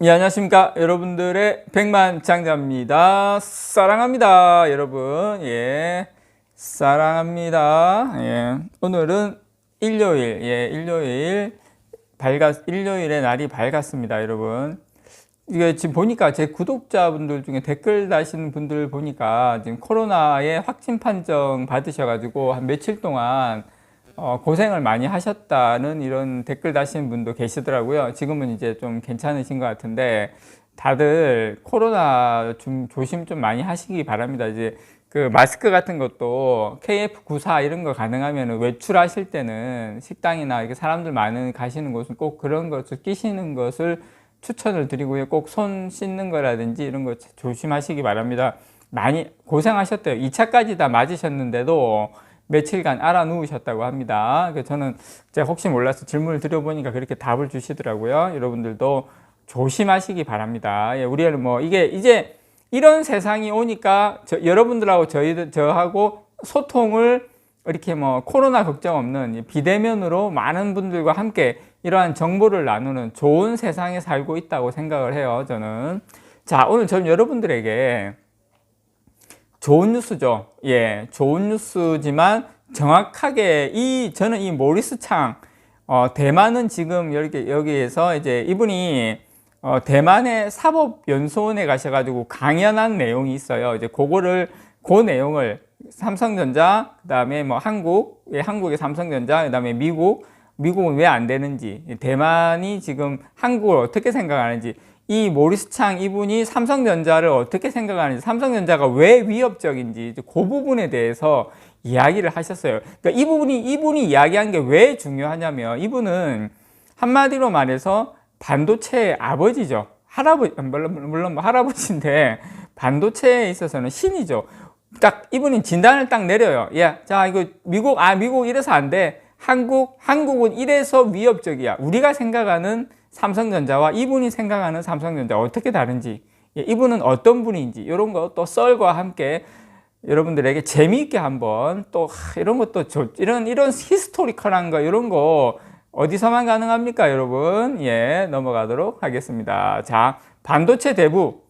예, 안녕하십니까. 여러분들의 백만장자입니다. 사랑합니다. 여러분. 예. 사랑합니다. 예. 오늘은 일요일. 예, 일요일의 날이 밝았습니다. 여러분. 이게 지금 보니까 제 구독자분들 중에 댓글 다시는 분들 보니까 지금 코로나에 확진 판정 받으셔가지고 한 며칠 동안 고생을 많이 하셨다는 이런 댓글 다시는 분도 계시더라고요. 지금은 이제 좀 괜찮으신 것 같은데 다들 코로나 좀 조심 좀 많이 하시기 바랍니다. 이제 그 마스크 같은 것도 KF94 이런 거 가능하면 외출하실 때는 식당이나 이렇게 사람들 많은 가시는 곳은 꼭 그런 것을 끼시는 것을 추천을 드리고요. 꼭 손 씻는 거라든지 이런 거 조심하시기 바랍니다. 많이 고생하셨대요. 2차까지 다 맞으셨는데도 며칠간 알아 누우셨다고 합니다. 그래서 저는 제가 혹시 몰라서 질문을 드려보니까 그렇게 답을 주시더라고요. 여러분들도 조심하시기 바랍니다. 예, 우리는 뭐 이게 이제 이런 세상이 오니까 여러분들하고 저하고 소통을 이렇게 뭐 코로나 걱정 없는 비대면으로 많은 분들과 함께 이러한 정보를 나누는 좋은 세상에 살고 있다고 생각을 해요. 저는. 자, 오늘 저는 여러분들에게 좋은 뉴스죠. 예, 좋은 뉴스지만 정확하게 저는 이 모리스 창, 대만은 지금 여기에서 이제 이분이 대만의 사법연수원에 가셔가지고 강연한 내용이 있어요. 이제 그 내용을 삼성전자, 그 다음에 뭐 한국의 삼성전자, 그 다음에 미국은 왜 안 되는지, 대만이 지금 한국을 어떻게 생각하는지, 이 모리스 창 이분이 삼성전자를 어떻게 생각하는지, 삼성전자가 왜 위협적인지 그 부분에 대해서 이야기를 하셨어요. 그러니까 이분이 이야기한 게 왜 중요하냐면 이분은 한마디로 말해서 반도체의 아버지죠. 물론 뭐 할아버지인데 반도체에 있어서는 신이죠. 딱 이분이 진단을 딱 내려요. 야, 자 이거 미국 이래서 안 돼. 한국은 이래서 위협적이야. 우리가 생각하는 삼성전자와 이분이 생각하는 삼성전자 어떻게 다른지, 이분은 어떤 분인지 이런 거 또 썰과 함께 여러분들에게 재미있게 한번 또 이런 것도 이런 히스토리컬한 거 이런 거 어디서만 가능합니까, 여러분? 예, 넘어가도록 하겠습니다. 자, 반도체 대부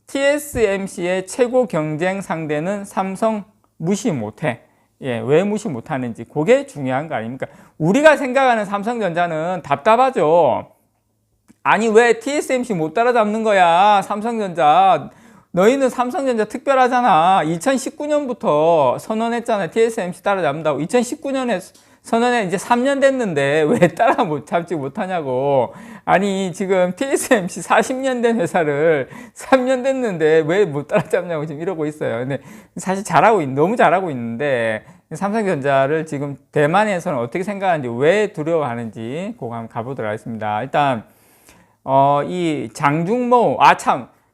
TSMC의 최고 경쟁 상대는 삼성 무시 못해. 예, 왜 무시 못하는지 그게 중요한 거 아닙니까? 우리가 생각하는 삼성전자는 답답하죠. 아니 왜 TSMC 못 따라잡는 거야? 삼성전자 너희는 삼성전자 특별하잖아. 2019년부터 선언했잖아. TSMC 따라잡는다고. 2019년에 선언해 이제 3년 됐는데 왜 잡지 못하냐고. 아니 지금 TSMC 40년 된 회사를 3년 됐는데 왜 못 따라잡냐고 지금 이러고 있어요. 근데 사실 너무 잘하고 있는데 삼성전자를 지금 대만에서는 어떻게 생각하는지, 왜 두려워하는지 그거 한번 가보도록 하겠습니다. 일단 이 장중모우,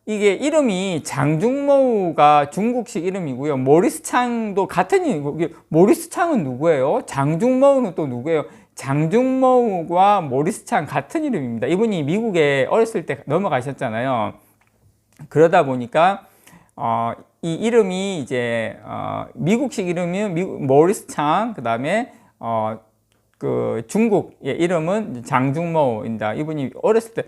이게 이름이 장중모우가 중국식 이름이고요. 모리스 창도 같은 이름이고, 모리스 창은 누구예요? 장중모우는 또 누구예요? 장중모우와 모리스 창 같은 이름입니다. 이분이 미국에 어렸을 때 넘어가셨잖아요. 그러다 보니까 이 이름이 이제 미국식 이름은 모리스 창, 그 다음에 그 중국 이름은 장중모우입니다. 이분이 어렸을 때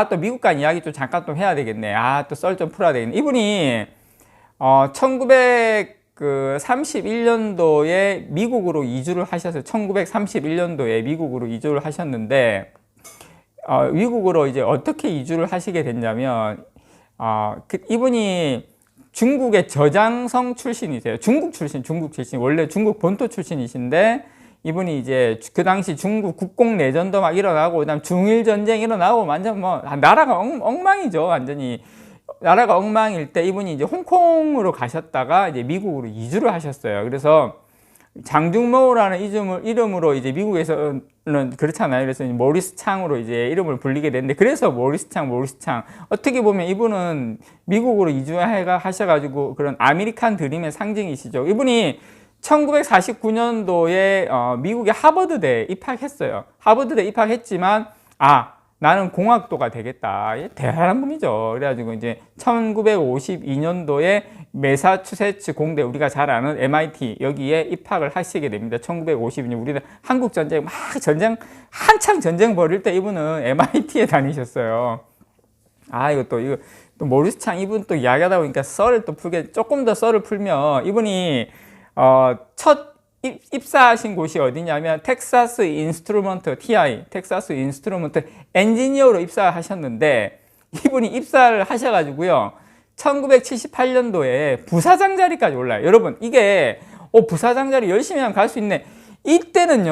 또 미국 간 이야기 좀 잠깐 좀 해야 되겠네. 또 썰 좀 풀어야 되겠네. 이분이 1931년도에 미국으로 이주를 하셨어요. 1931년도에 미국으로 이주를 하셨는데 미국으로 이제 어떻게 이주를 하시게 됐냐면 이분이 중국의 저장성 출신이세요. 중국 출신 원래 중국 본토 출신이신데 이분이 이제 그 당시 중국 국공내전도 막 일어나고 그다음 중일전쟁 일어나고 완전 뭐 나라가 엉망이죠. 완전히 나라가 엉망일 때 이분이 이제 홍콩으로 가셨다가 이제 미국으로 이주를 하셨어요. 그래서 장중모우라는 이름으로 이제 미국에서는 그렇잖아요. 그래서 모리스 창으로 이제 이름을 불리게 됐는데, 그래서 모리스 창. 어떻게 보면 이분은 미국으로 이주하셔가지고 그런 아메리칸 드림의 상징이시죠. 이분이 1949년도에 미국의 하버드대에 입학했어요. 하버드대에 입학했지만 나는 공학도가 되겠다. 대단한 분이죠. 그래가지고 이제 1952년도에 매사추세츠 공대, 우리가 잘 아는 MIT 여기에 입학을 하시게 됩니다. 1952년 우리는 한국 전쟁 한창 전쟁 벌일 때 이분은 MIT에 다니셨어요. 이거 또 모리스창 이분 또 이야기하다 보니까 썰을 또 풀게, 조금 더 썰을 풀면 이분이 첫 입사하신 곳이 어디냐면 텍사스 인스트루먼트 TI, 텍사스 인스트루먼트 엔지니어로 입사하셨는데, 이분이 입사를 하셔가지고요 1978년도에 부사장 자리까지 올라요. 여러분, 이게 부사장 자리 열심히 하면 갈 수 있네. 이때는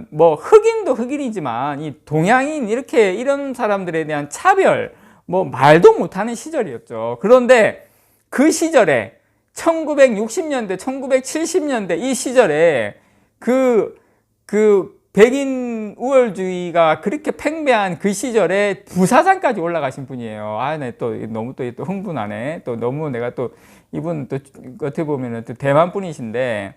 뭐 흑인도 흑인이지만 이 동양인 이런 사람들에 대한 차별 뭐 말도 못하는 시절이었죠. 그런데 그 시절에 1960년대, 1970년대 이 시절에 그 백인 우월주의가 그렇게 팽배한 그 시절에 부사장까지 올라가신 분이에요. 네, 또 너무 또 흥분하네. 또 너무 내가 또 이분 또 어떻게 보면은 또 대만 분이신데,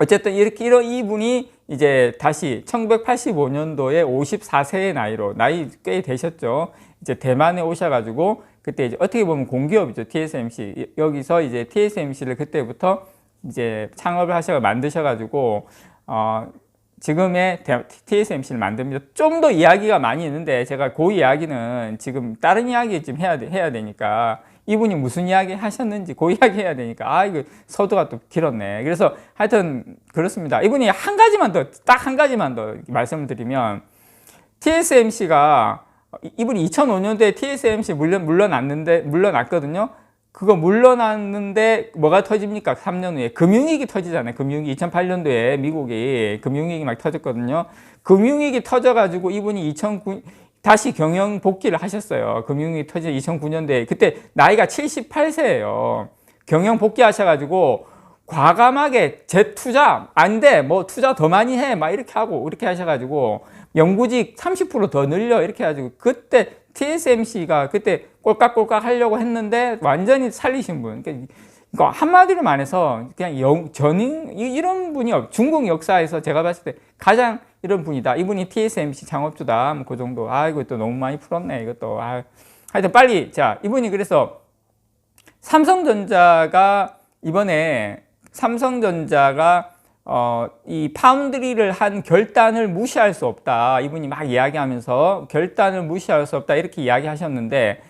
어쨌든 이분이 이제 다시 1985년도에 54세의 나이로, 나이 꽤 되셨죠. 이제 대만에 오셔가지고 그때 이제 어떻게 보면 공기업이죠. TSMC. 여기서 이제 TSMC를 그때부터 이제 창업을 만드셔가지고, 지금의 TSMC를 만듭니다. 좀 더 이야기가 많이 있는데, 제가 그 이야기는 지금 다른 이야기 좀 해야 되니까, 이분이 무슨 이야기 하셨는지 그 이야기 해야 되니까, 이거 서두가 또 길었네. 그래서 하여튼 그렇습니다. 이분이 딱 한 가지만 더 말씀을 드리면, TSMC가, 이분이 2005년도에 TSMC 물러났거든요. 그거 물러났는데 뭐가 터집니까? 3년 후에 금융위기 터지잖아요. 금융위기 2008년도에 미국이 금융위기 막 터졌거든요. 금융위기 터져가지고 이분이 다시 경영 복귀를 하셨어요. 금융위기 터진 2009년도에 그때 나이가 78세예요. 경영 복귀하셔가지고 과감하게 재투자 안 돼, 뭐 투자 더 많이 해, 막 이렇게 하고 그렇게 하셔가지고 연구직 30% 더 늘려 이렇게 해가지고 그때 TSMC가 그때 꼴깍꼴깍 하려고 했는데 완전히 살리신 분. 그러니까 한마디로 말해서 그냥 전인 이런 분이 중국 역사에서 제가 봤을 때 가장 이런 분이다. 이분이 TSMC 창업주다. 뭐 그 정도. 이거 또 너무 많이 풀었네. 이것도. 하여튼 빨리. 자, 이분이 그래서 이번에 삼성전자가 이 파운드리를 한 결단을 무시할 수 없다. 이분이 막 이야기하면서 결단을 무시할 수 없다. 이렇게 이야기하셨는데,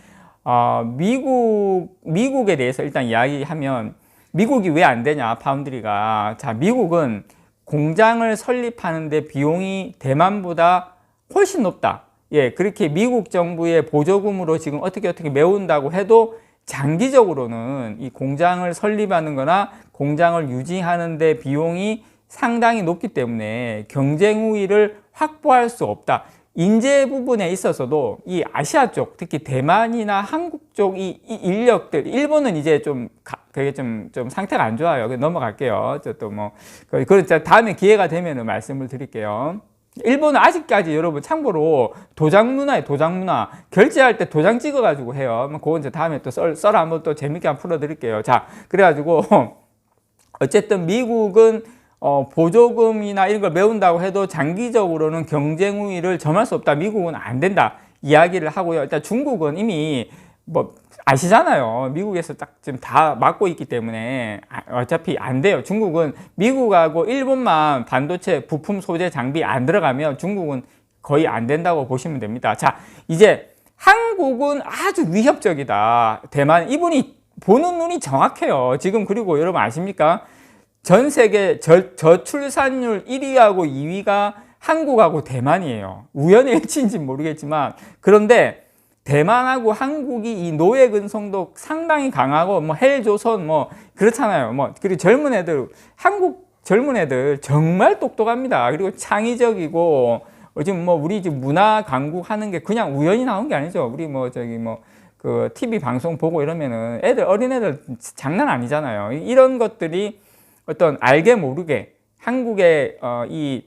미국에 대해서 일단 이야기하면, 미국이 왜 안 되냐, 파운드리가. 자, 미국은 공장을 설립하는데 비용이 대만보다 훨씬 높다. 예, 그렇게 미국 정부의 보조금으로 지금 어떻게 메운다고 해도 장기적으로는 이 공장을 설립하는 거나 공장을 유지하는 데 비용이 상당히 높기 때문에 경쟁 우위를 확보할 수 없다. 인재 부분에 있어서도 이 아시아 쪽, 특히 대만이나 한국 쪽 이 인력들, 일본은 이제 그게 좀 상태가 안 좋아요. 넘어갈게요. 다음에 기회가 되면 말씀을 드릴게요. 일본은 아직까지 여러분 참고로 도장 문화에 결제할 때 도장 찍어가지고 해요. 그건 이제 다음에 또 썰 한번 또 재밌게 한번 풀어드릴게요. 자, 그래가지고 어쨌든 미국은 보조금이나 이런 걸 메운다고 해도 장기적으로는 경쟁 우위를 점할 수 없다. 미국은 안 된다. 이야기를 하고요. 일단 중국은 이미 뭐 아시잖아요. 미국에서 딱 지금 다 막고 있기 때문에 어차피 안 돼요. 중국은 미국하고 일본만 반도체 부품 소재 장비 안 들어가면 중국은 거의 안 된다고 보시면 됩니다. 자, 이제 한국은 아주 위협적이다. 대만, 이분이 보는 눈이 정확해요. 지금 그리고 여러분 아십니까? 전 세계 저출산율 1위하고 2위가 한국하고 대만이에요. 우연의 일치인지는 모르겠지만, 그런데 대만하고 한국이 이 노예 근성도 상당히 강하고, 뭐 헬조선 뭐 그렇잖아요. 그리고 한국 젊은 애들 정말 똑똑합니다. 그리고 창의적이고, 지금 우리 지금 문화 강국 하는 게 그냥 우연히 나온 게 아니죠. 우리 그 TV 방송 보고 이러면은 어린애들 장난 아니잖아요. 이런 것들이 어떤 알게 모르게 한국의 이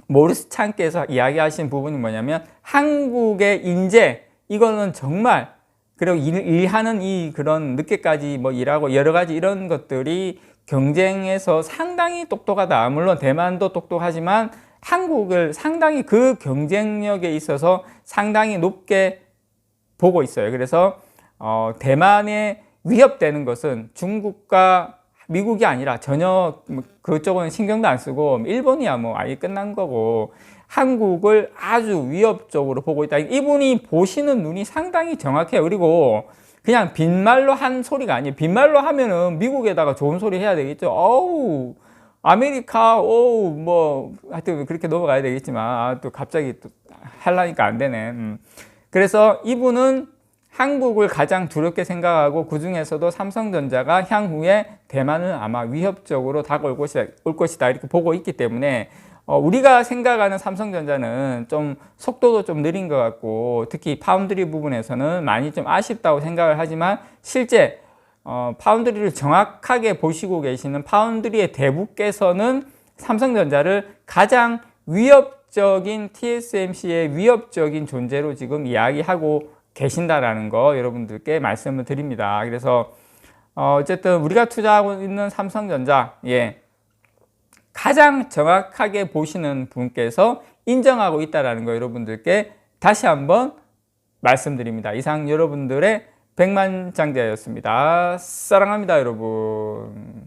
모리스창께서 이야기하신 부분이 뭐냐면, 한국의 인재, 이거는 정말, 그리고 일하는 그런 늦게까지 일하고 여러 가지 이런 것들이 경쟁에서 상당히 똑똑하다. 물론 대만도 똑똑하지만 한국을 상당히 그 경쟁력에 있어서 상당히 높게 보고 있어요. 그래서 대만에 위협되는 것은 중국과 미국이 아니라 전혀 그쪽은 신경도 안 쓰고 일본이야 뭐 아예 끝난 거고 한국을 아주 위협적으로 보고 있다. 이분이 보시는 눈이 상당히 정확해요. 그리고 그냥 빈말로 한 소리가 아니에요. 빈말로 하면은 미국에다가 좋은 소리 해야 되겠죠. 어우, 아메리카, 어우, 뭐, 하여튼 그렇게 넘어가야 되겠지만, 또 갑자기 또 하려니까 안 되네. 그래서 이분은 한국을 가장 두렵게 생각하고 그 중에서도 삼성전자가 향후에 대만을 아마 위협적으로 다가올 것이다 이렇게 보고 있기 때문에 우리가 생각하는 삼성전자는 좀 속도도 좀 느린 것 같고 특히 파운드리 부분에서는 많이 좀 아쉽다고 생각을 하지만 실제 파운드리를 정확하게 보시고 계시는 파운드리의 대부께서는 삼성전자를 가장 위협적인 TSMC의 위협적인 존재로 지금 이야기하고 계신다라는 거 여러분들께 말씀을 드립니다. 그래서 어쨌든 우리가 투자하고 있는 삼성전자 가장 정확하게 보시는 분께서 인정하고 있다는 거 여러분들께 다시 한번 말씀드립니다. 이상 여러분들의 백만장자였습니다. 사랑합니다, 여러분.